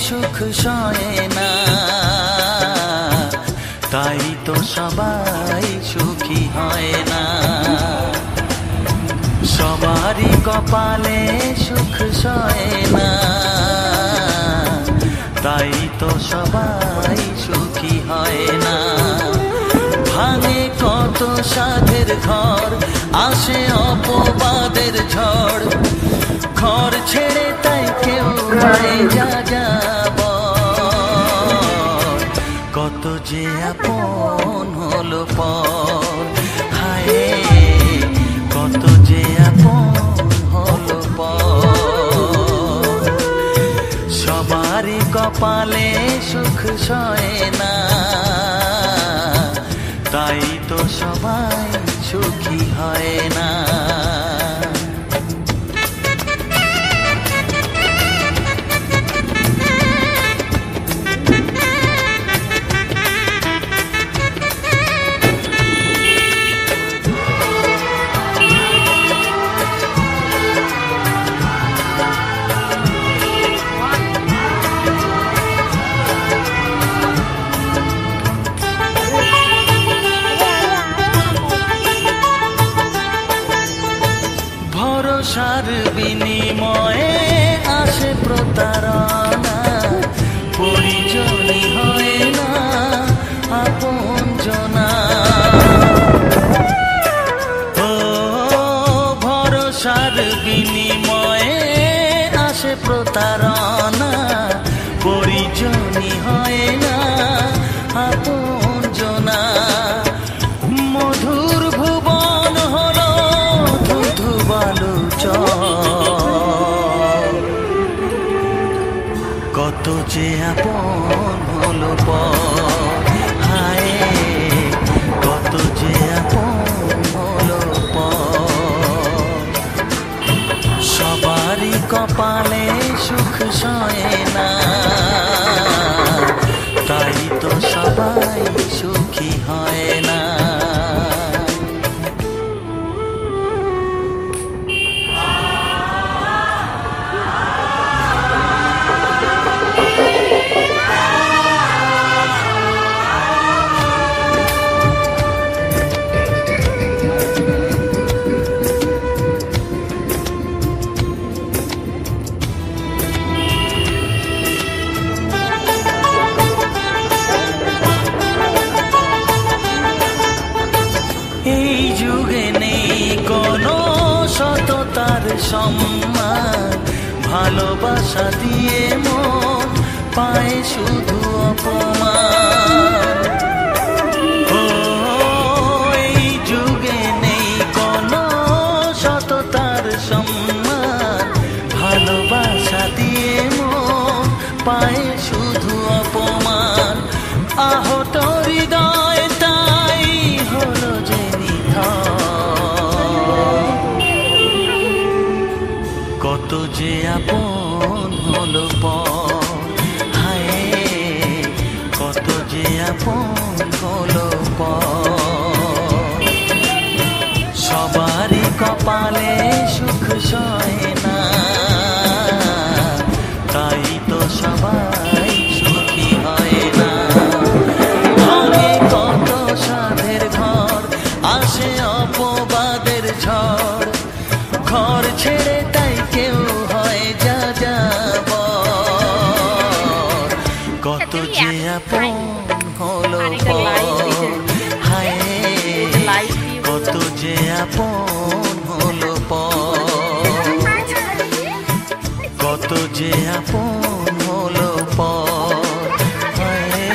সুখ সয় না, তাই তো সবাই সুখী হয় না। সবারই কপালে সুখ সয় না, তাই তো সবাই সুখী হয় না। ভাঙে কত সাধের ঘর, আসে অপবাদের ঝড়, ঘর ছেড়ে তাই কেউ নাই যা যাব। কত যে আপন হলো পর, হায় কত যে আপন হলো পর। সবারই কপালে সুখ সয় না, তাই তো সবাই সুখী হয় না। ভরসার বিনিময়ে আসে প্রতারণা, পরিজনই হয় না আপনজনা। ও ভরসার বিনিময়ে আসে প্রতারণা, পরিজনই হয় না আপনজনা। মধুর ভুবন হলো ধুধু বালুচর, কত যে আপন হলো পর, হায় কত যে আপন হলো পর। সবারই কপালে সুখ সয় না, তাই তো সবাই সুখী হয় না। এই যুগে নেই কোনো সততার সম্মান, ভালোবাসা দিয়ে মন পায় শুধু অপমান। ও এই যুগে নেই কোনো সততার সম্মান, ভালোবাসা দিয়ে মন পায় শুধু অপমান। আহত হৃদয় তাই হলো যে কত যে আপন হলো পর, হায় কত যে আপন হলো পর। সবারই কপালে সুখ সয় না, তাই তো সবাই সুখী হয় না। ভাঙে কত সাধের ঘর, আসে অপবাদের ঝড়, ঘর ছেড়ে তাই কেউ হয় যা যাব। কত যে আপন হলো পর, হায় কত যে আপন হলো পর। কত যে আপন হলো পর, হায়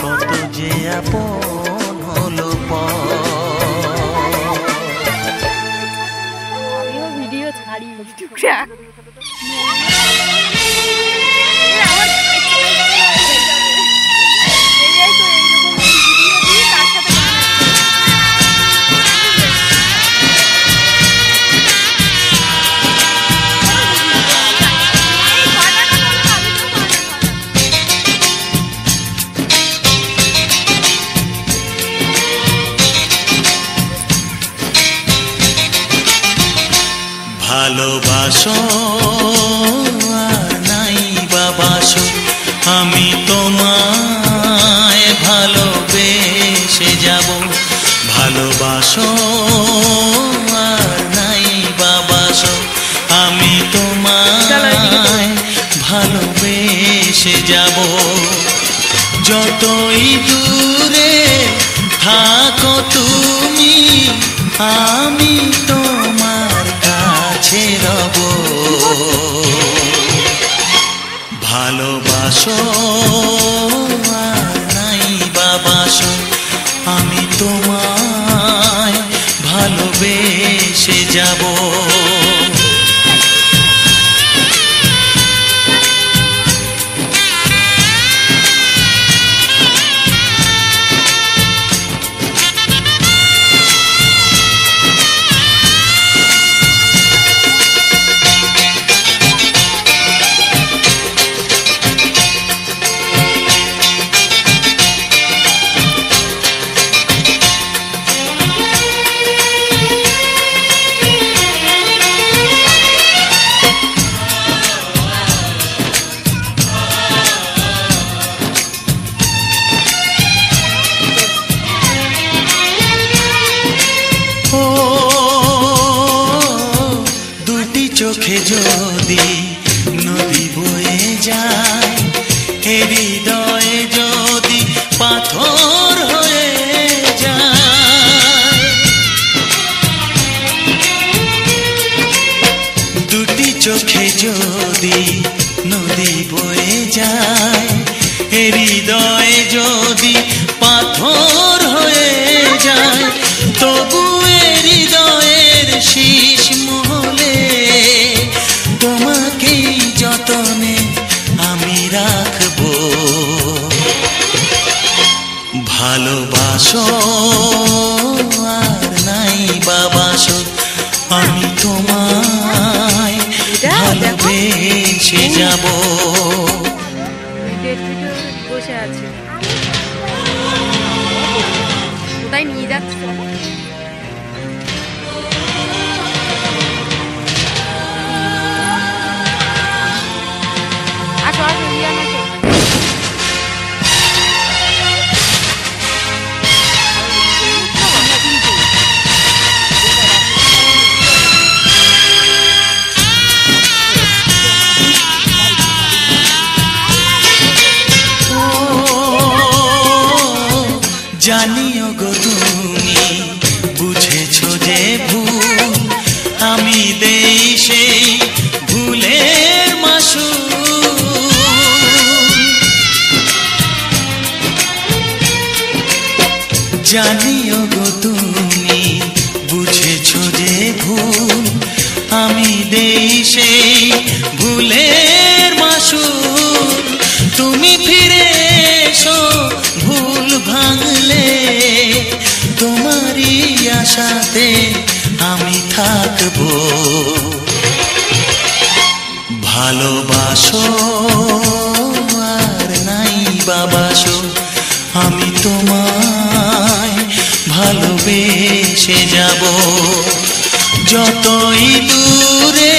কত যে আপন হলো পর। ভিডিও ছাড়ি ভেসে যাব। যতই দূরে থাকো তুমি, আমি তোমার কাছে রব। ভালোবাসো আর নাই বাবাসো, আমি তোমায় ভালোবেসে যাব। চোখে যদি নদী বয়ে যায়, হৃদয়ে যদি পাথর হয়ে যায়, দুটি চোখে যদি নদী বয়ে যায়, হৃদয়ে যদি পাথর হয়ে যায়, তবু হৃদয়ের শীষ মহলে তোমাকেই যতনে আমি রাখবো। ভালোবাসো আর নাই বাবাসো, আমি তোমায় ভালোবেসে যাব। বসে আছে, কোথায় নিয়ে যাচ্ছ? আসো আসো, ইয়ান আসো। জানিও গো তুমি বুঝেছো যে ভুল, আমি দেই সেই ভুলের মাসুল। জানিও গো তুমি বুঝেছো যে ভুল, আমি দেই সেই ভুলের মাসুল। তুমি ফিরে এসো ভুল ভাঙলে, তোমারই আশাতে আমি থাকবো। ভালোবাসো আর নাই বাবাসো, আমি তোমায় ভালোবেসে যাব। যতই দূরে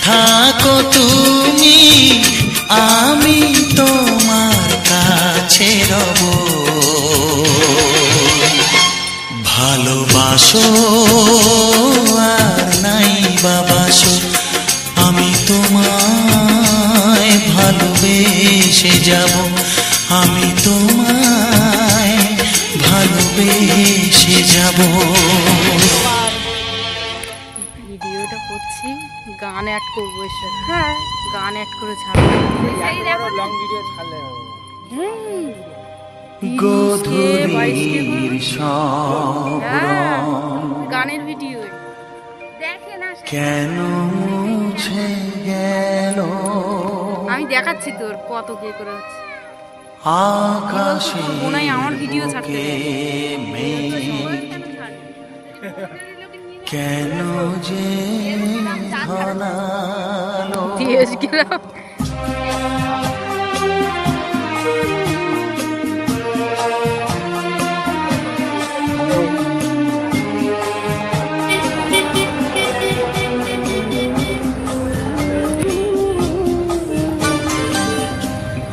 থাকো তুমি, আমি তোমার কাছে রব। ভালোবাসো আর নাই বাবাসো, আমি তোমায় ভালোবেসে যাব। আমি তোমায় ভালোবেসে যাব। ভিডিওটা করছি, গান অ্যাড করবো এসে। হ্যাঁ, গান অ্যাড করে ছাড়বো। লং ভিডিও ছাড়লে হবে। গধূলির সব গানের ভিডিও কেন মুছে গেল, আমি দেখাচ্ছি তোর কত কে করে হচ্ছে। আকাশে মনে হয় আমার ভিডিও ছাড়তে কেন যে ঘনালো।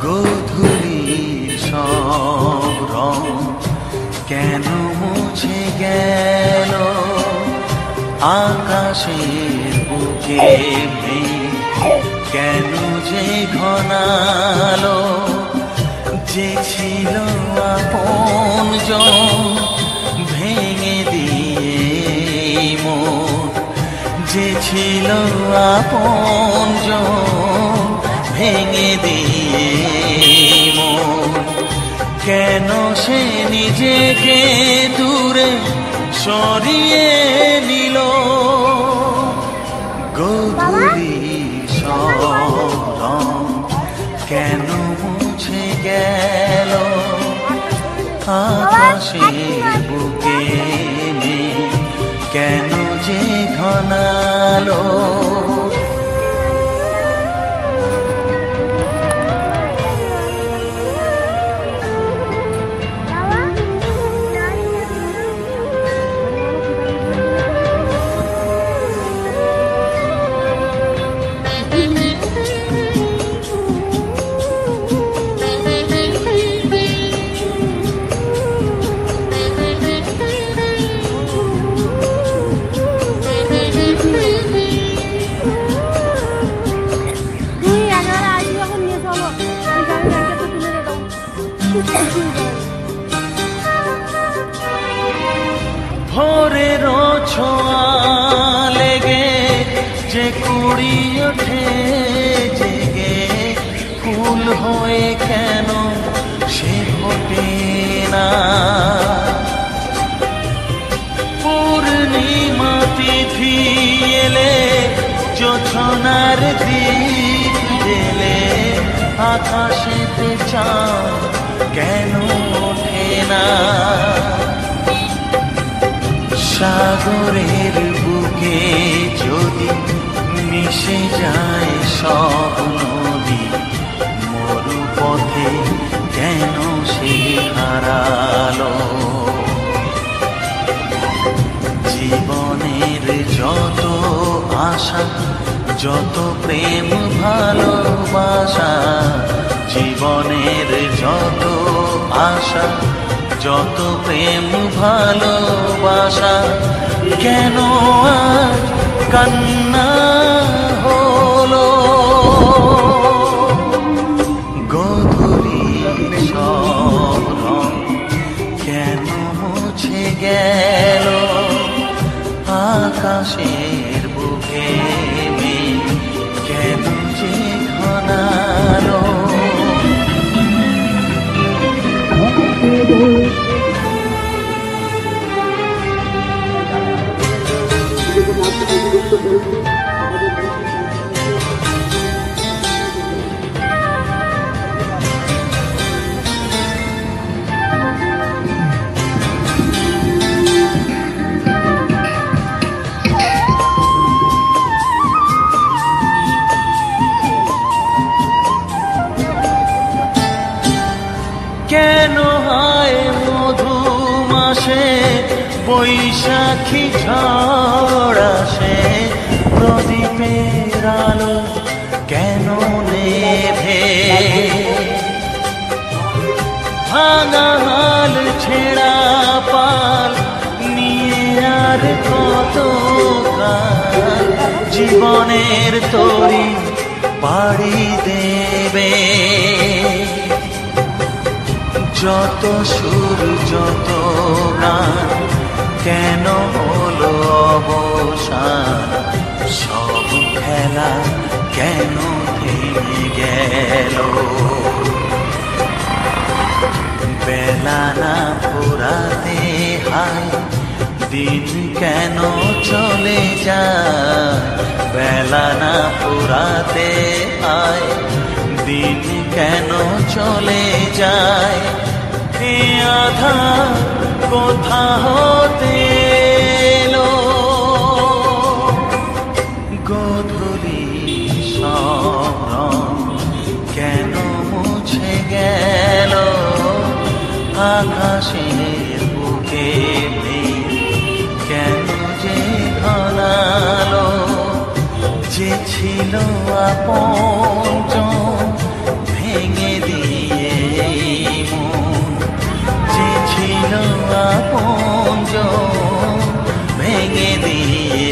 গধূলির সব রং কেন মুছে গেল, আকাশের বুকে মেঘ কেন যে ঘনালো। আপনজন ভেঙে দিয়ে মন কেন সে নিজেকে দূরে সরিয়ে নিল গধূলি সরম কেন মুছে গেল আকাশের বুকে কেন যে ঘনালো ভোরের ছোঁয়া লেগে যে কুড়ি ওঠে জেগে ফুল হয়ে কেন সে ফোটে না পূর্ণিমা তিথি এলে জোছনার দিক জেলে আকাশেতে চাঁদ কেন ওঠে না সাগরের বুকে যদি মিশে যায় সব নদী মরু পথে কেন সে হারালো জীবনের যত আশা যত প্রেম ভালোবাসা জীবনের যত আশা যত প্রেম ভালোবাসা কেন আজ কান্না হলো গধূলি সব রং কেন মুছে গেল আকাশের বুকে কেন যে ঘনালো কেন হয় মধুমাসে বৈশাখী ঝড় আসে প্রদীপের আলো কেন নেভে ভাঙা হাল ছেঁড়া পাল নিয়ে আর কত কাল জীবনের তরি পাড়ি দেবে যত সুর যত গান কেন হলো অবসান সব খেলা কেন থেমে গেল বেলা না পুরাতে হায় দিন কেন চলে যায় বেলা না পুরাতে হায় দিন কেন চলে যায় এ আধার কোথা হতে এলো গধূলি সব রং কেন মুছে গেল আকাশের বুকে কেন যে ঘনালো যে ছিল আপনজন ভেঙে দিয়ে মন যে ছিল আপনজন ভেঙে দিয়ে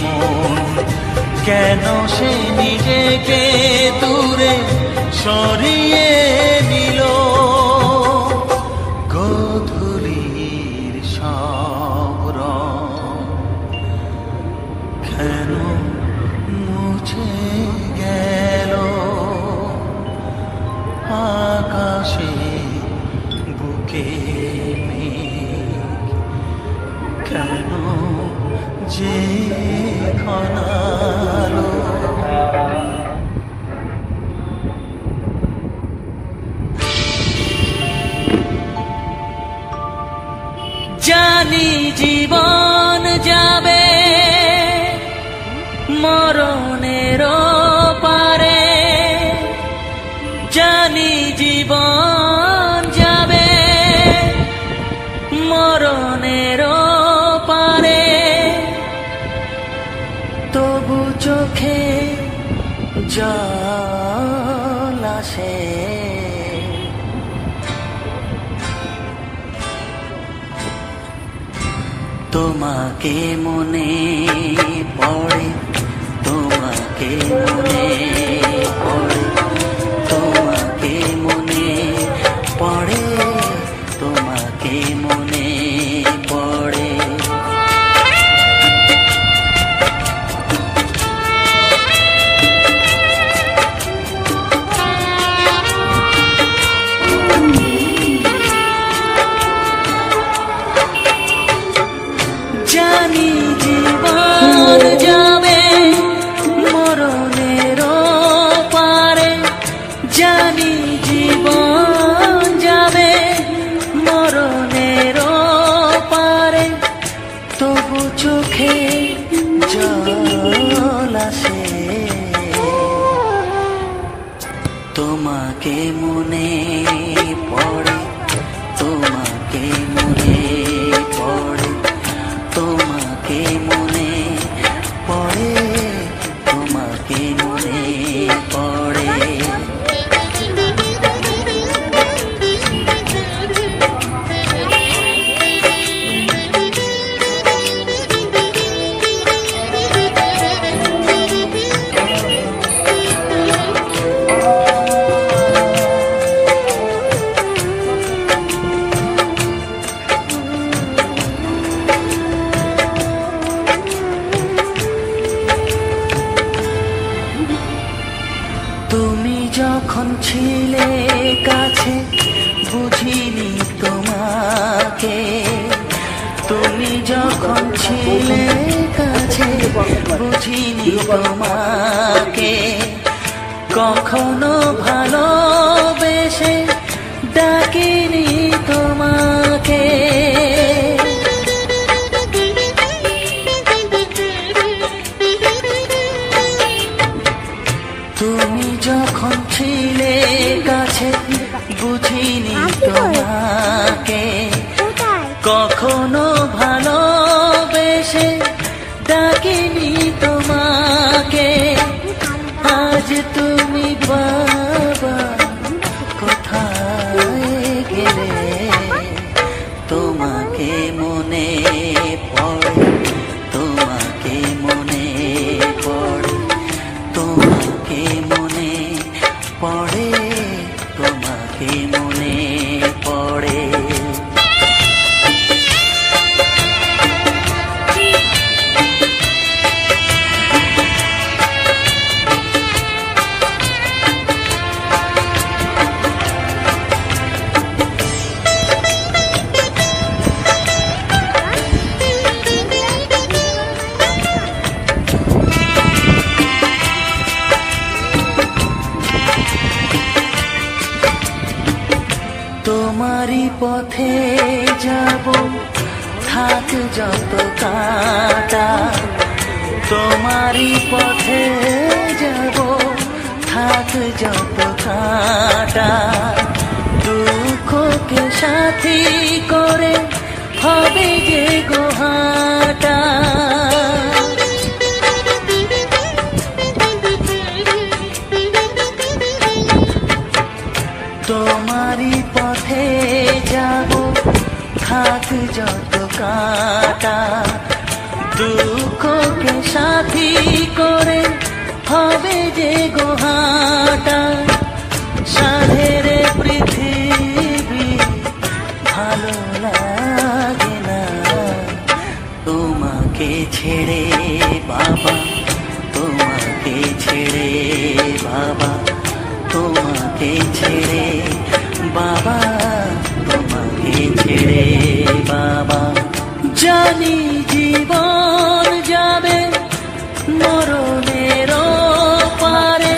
মন কেন সে নিজেকে দূরে সরিয়ে নিল গধূলির সব রং কেন আকাশে বুকে কেন যে খনালো জানি জীবন যাবে মরণের পারে জানি জীবন যাবে মরণের পারে তবু চোখে জল আসে তোমাকে মনে পড়ে তোমাকে মনে পড়ে তোমাকে মনে পড়ে তোমাকে মনে পড়ে জানি জীবন যাবে মরণের পারে জানি জীবন যাবে মরণের পারে তবু চোখে জল আসে তোমাকে মনে পড়ে তোমাকে মনে পড়ে তোমাকে মনে পড়ে তোমাকে মনে পড়ে তুমি যখন ছিলে কাছে বুঝিনি তোমাকে তুমি যখন ছিলে কাছে বুঝিনি তোমাকে কখনো ভালোবেসে ডাকিনি তোমাকে তুমি যখন ছিলে কাছে বুঝিনি তোমাকে কখনো ভালোবেসে ডাকিনি তোমাকে আজ তুমি বাবা কোথায় গেলে তোমাকে মনে পড়ে তোমাকে মনে পড়ে তোমাকে মনে পড়ে তোমাকে মনে পড়ে তোমারই পথে যাব থাক যত কাঁটা তোমারই পথে যাব থাক যত কাঁটা দুঃখকে সাথী করে হবে যে গোহাটা তোমারই পথে যাব থাক যত কাঁটা দুঃখকে সাথী করে হবে যে গোহাটা সাধের পৃথিবী ভালো লাগে না তোমাকে ছেড়ে বাবা তোমাকে ছেড়ে বাবা তোমাকে ছেড়ে বাবা, তোমাকে ছেড়ে বাবা। জানি জীবন যাবে মরণের পারে,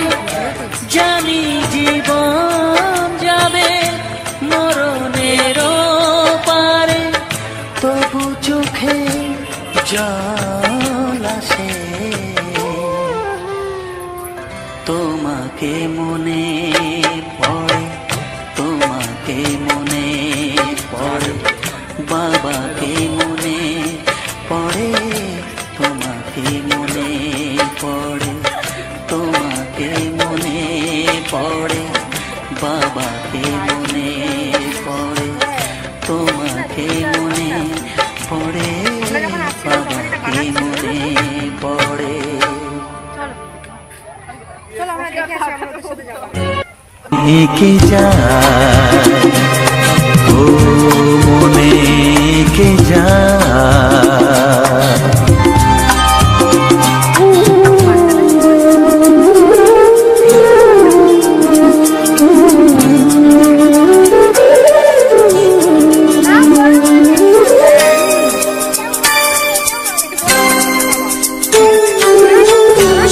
জানি জীবন যাবে মরণের পারে, তবু চোখে জল আসে তোমাকে মনে পড়ে, তোমাকে মনে পড়ে বাবাকে মনে পড়ে, তোমাকে মনে পড়ে, তোমাকে মনে পড়ে বাবাকে মনে পড়ে, তোমাকে মনে পড়ে বাবাকে মনে পড়ে। একে যায় ও মনে কে যায়,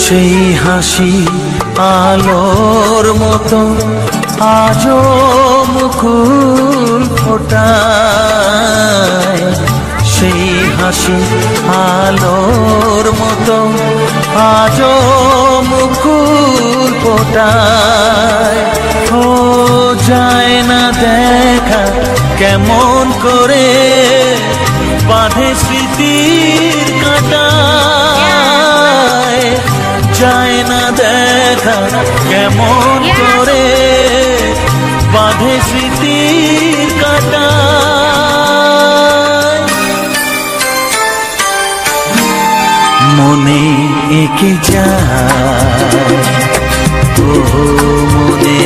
সেই হাসি আলোর মতো আজও মুকুল ফোটায়, সেই হাসি আলোর মতো আজও মুকুল ফোটায়। ও যায় না দেখা কেমন করে বাঁধে স্মৃতির কাঁটায়, যায় না দেখা কেমন করে বাঁধে স্মৃতির কাঁটায়। মনে এঁকে যায় ও মনে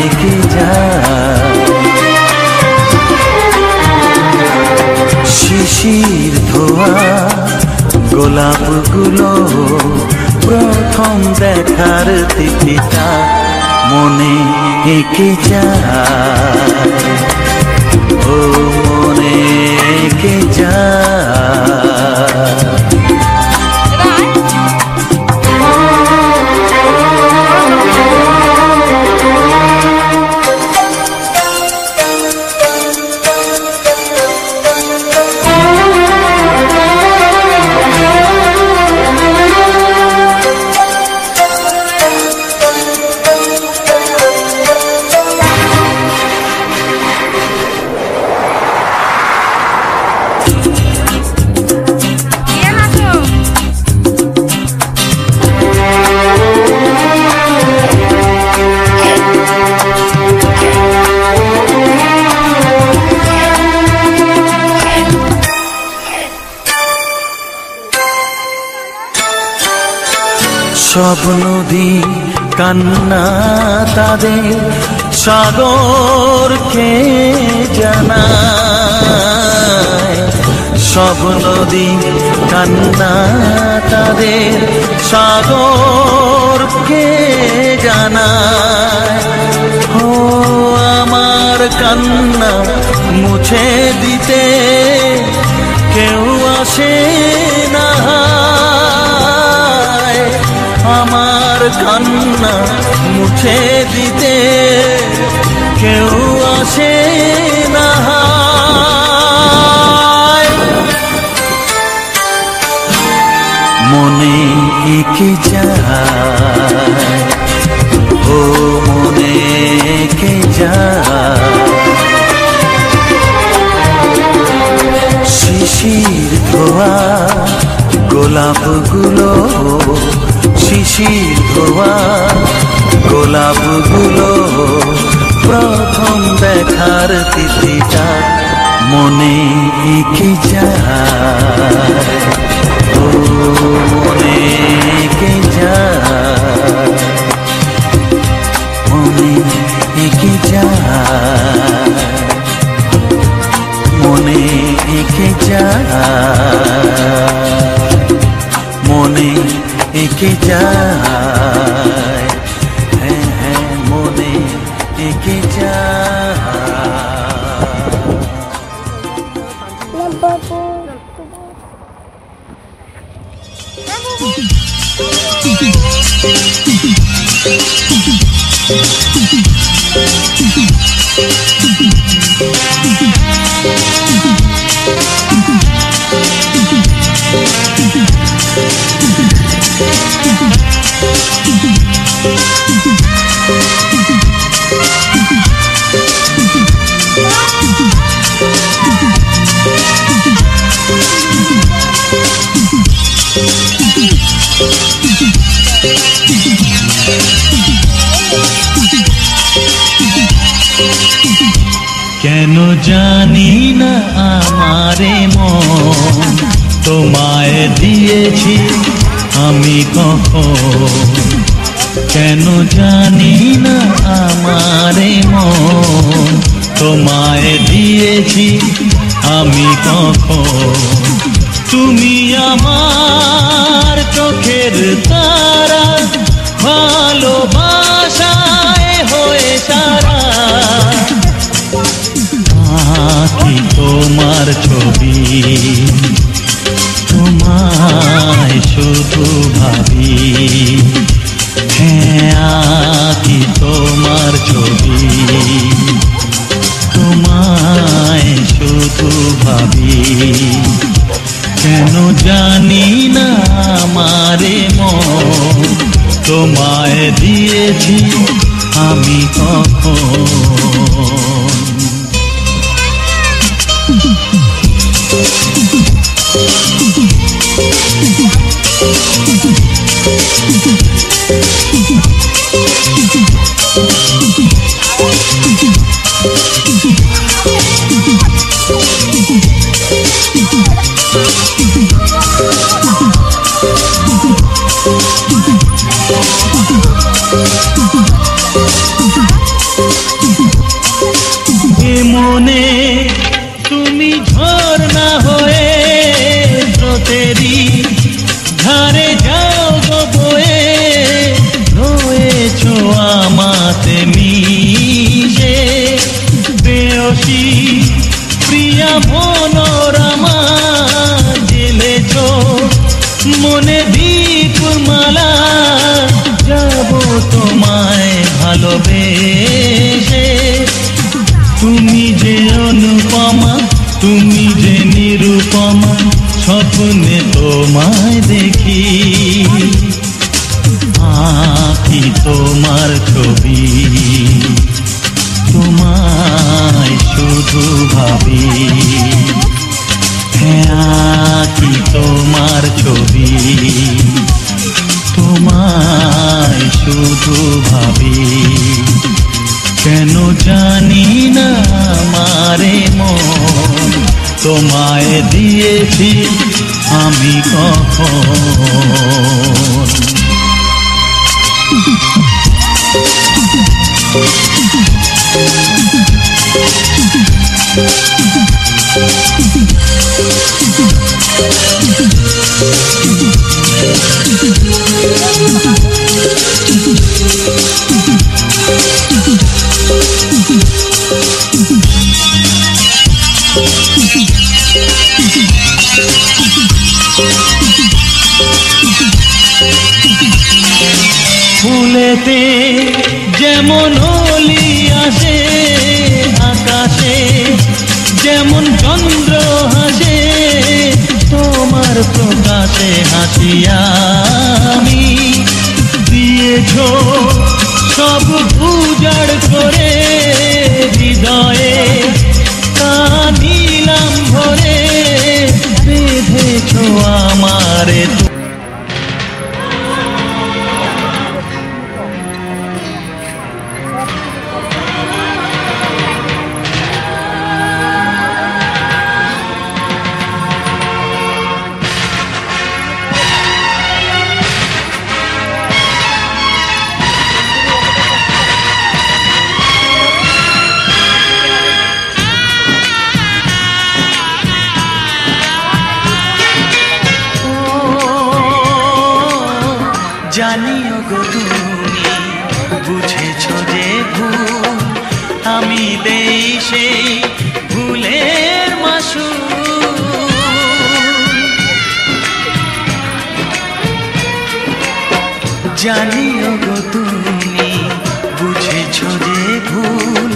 এঁকে যায়, শিশির ধোয়া গোলাপগুলো প্রথম দেখার তিথিটা মনে এঁকে যায় ও মনে এঁকে যায়। সব নদী কান্না তাদের সাগরকে জানায়, সব নদী কান্না তাদের সাগরকে জানায়। ও আমার কান্না মুছে দিতে কেউ আসে না, আমার কান্না মুছে দিতে কেউ আসে না। মনে এঁকে যায় ও মনে এঁকে যায়, শিশির ধোয়া গোলাপগুলো, শিশির ধোয়া গোলাপগুলো প্রথম দেখার তিথিটা মনে এঁকে যায় ও মনে এঁকে যায়, মনে এঁকে যায়, মনে এঁকে যায়, মনে এঁকে যায়, হ্যাঁ হ্যাঁ মনে যা। কেন জানি না আমারে মন তোমায় দিয়েছি আমি কখন, কেন জানি না আমারে মন তোমায় দিয়েছি আমি কখন। তুমি আমার চোখের তারা, ভালোবাসায় হয়ে সারা। আঁকি তোমার ছবি, তোমায় শুধু ভাবি। হ্যাঁ আঁকি তোমার ছবি, তোমায় শুধু ভাবি। কেন জানি না আমারে মন তোমায় দিয়েছি আমি কখন। মনে তুমি ঝর্ণা হয়ে স্রোতেরই ধারে যাও গো বয়ে, রয়েছো আমাতে মিশে। প্রেয়সী প্রিয়া মনোরমা, জেলেছো মনে দীপমালা। যাব তোমায় ভালোবেসে, তুমি যে অনুপমা, তুমি যে নিরুপমা। স্বপ্নে তোমায় দেখি, আঁকি তোমার ছবি, তোমায় শুধু ভাবি। হ্যাঁ আঁকি তোমার ছবি, তোমায় শুধু ভাবি। কেন জানি না আমারে মন তোমায় দিয়েছি আমি কখন। ফুলেতে যেমন অলি আসে, আকাশে যেমন চন্দ্র হাসে। তোমার প্রকাশে হাসিয়া আমি দিয়েছো সব উজাড় করে। হৃদয়ে কাঁদিলাম ভরে, বেঁধেছো আমারে। আমি দেই সেই ভুলের মাসুল। জানিও গো তুমি বুঝেছ যে ভুল,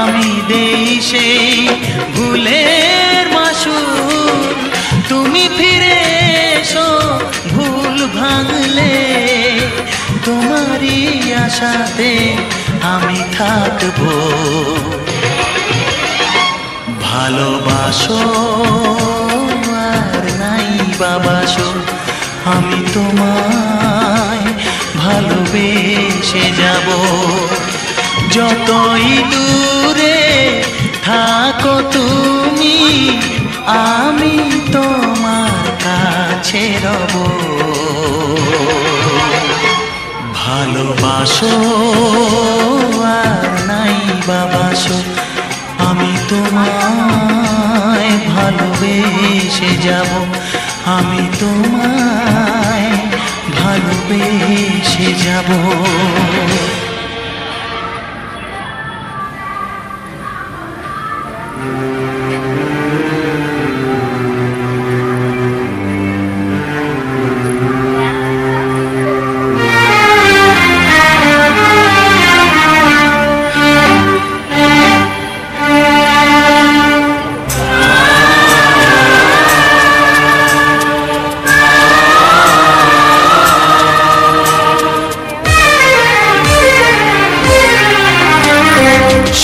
আমি দেই সেই ভুলের মাসুল। তুমি ফিরে এসো ভুল ভাঙলে, তোমারই আশাতে আমি থাকবো। ভালোবাসো আর নাই বাবাসো, আমি তোমায় ভালোবেসে যাব। যতই দূরে থাকো তুমি, আমি তোমার কাছে রব। ভালোবাসো আর নাই বাবাসো, আমি তোমায় ভালোবেসে যাব। আমি তোমায় ভালোবেসে যাব।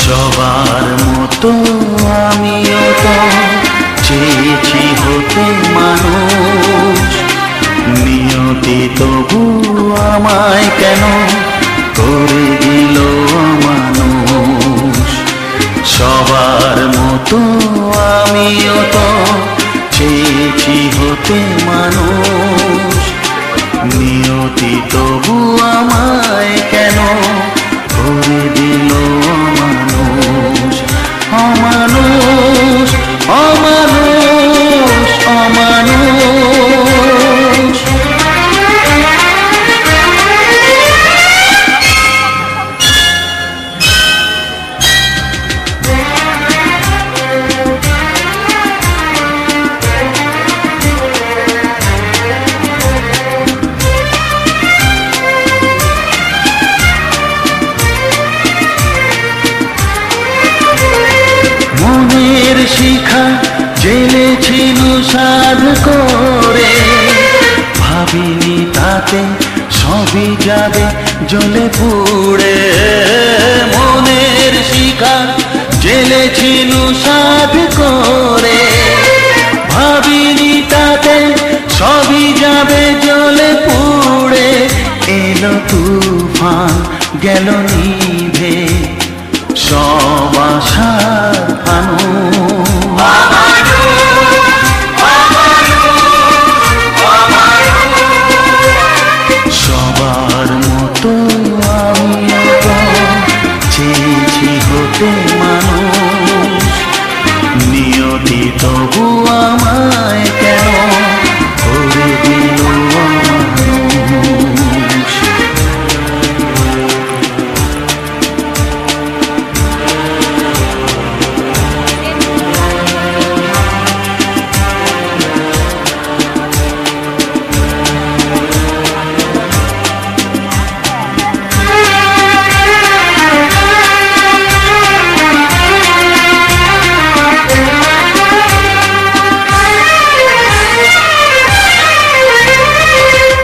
সবার মতো আমিও তো চেয়েছি হতে মানুষ, নিয়তি তবু আমায় কেন করে দিল মানুষ। সবার মতো আমিও তো চেয়েছি হতে মানুষ, নিয়তি তবু আমায় কেন করে দিল অমানুষ। অমানুষ অমানুষ অমানুষ। শিখা জেলেছিল সাধ করে, ভাবিনি তাতে সবই যাবে জ্বলে পুড়ে। মনের শিখা জেলেছিল সাধ করে, ভাবিনি তাতে সবই যাবে জ্বলে পুড়ে। এলো তুফান গেল নিভে সব আশার সবার মতো আমিও তো চেয়েছি হতে মানুষ, নিয়তি তবু আমায় কেন করে দিল অমানুষ।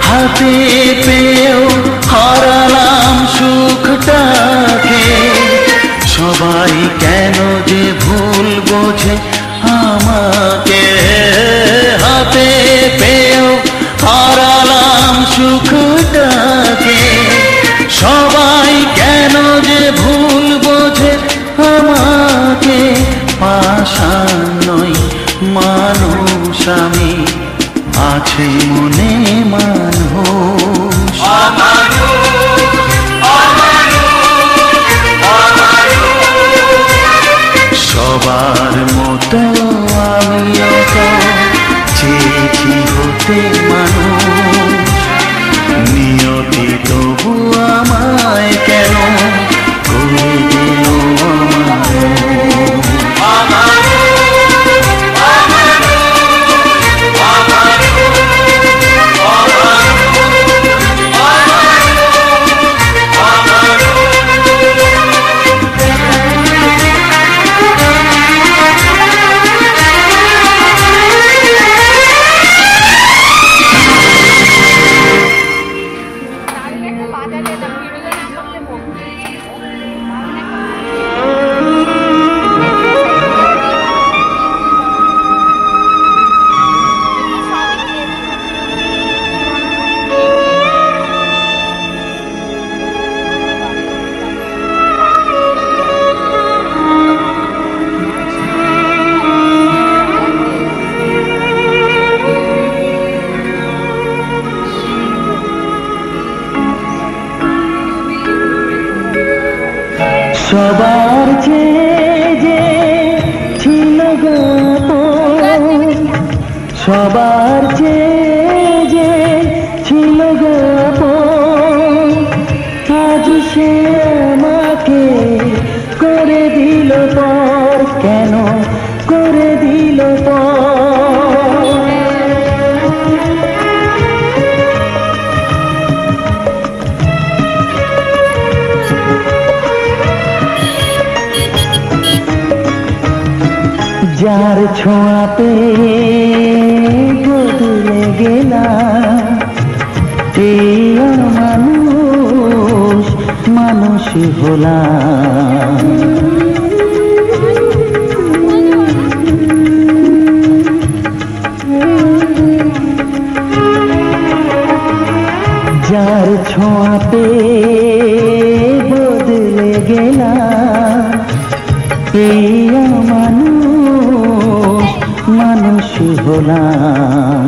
হাতে পেয়েও হারালাম সুখটাকে, সবাই কেন যে ভুল বোঝে আমাকে। হাতে পেয়েও হারালাম সুখটাকে, সবাই কেন যে ভুল বোঝে আমাকে। পাষাণ নই মানুষ আমি, আছে মনে মানুষ। সবার মতো আমিও সবার চেয়ে যে ছিল গো আপন, আজ সে আমাকে করে দিল পর, কেন করে দিল পর? যার ছোঁয়াতে বদলে গেলাম, এই মানুষ মানুষ হলাম। যার ছোঁয়াতে বদলে গেলাম, এই মানুষ মানুষ হলাম।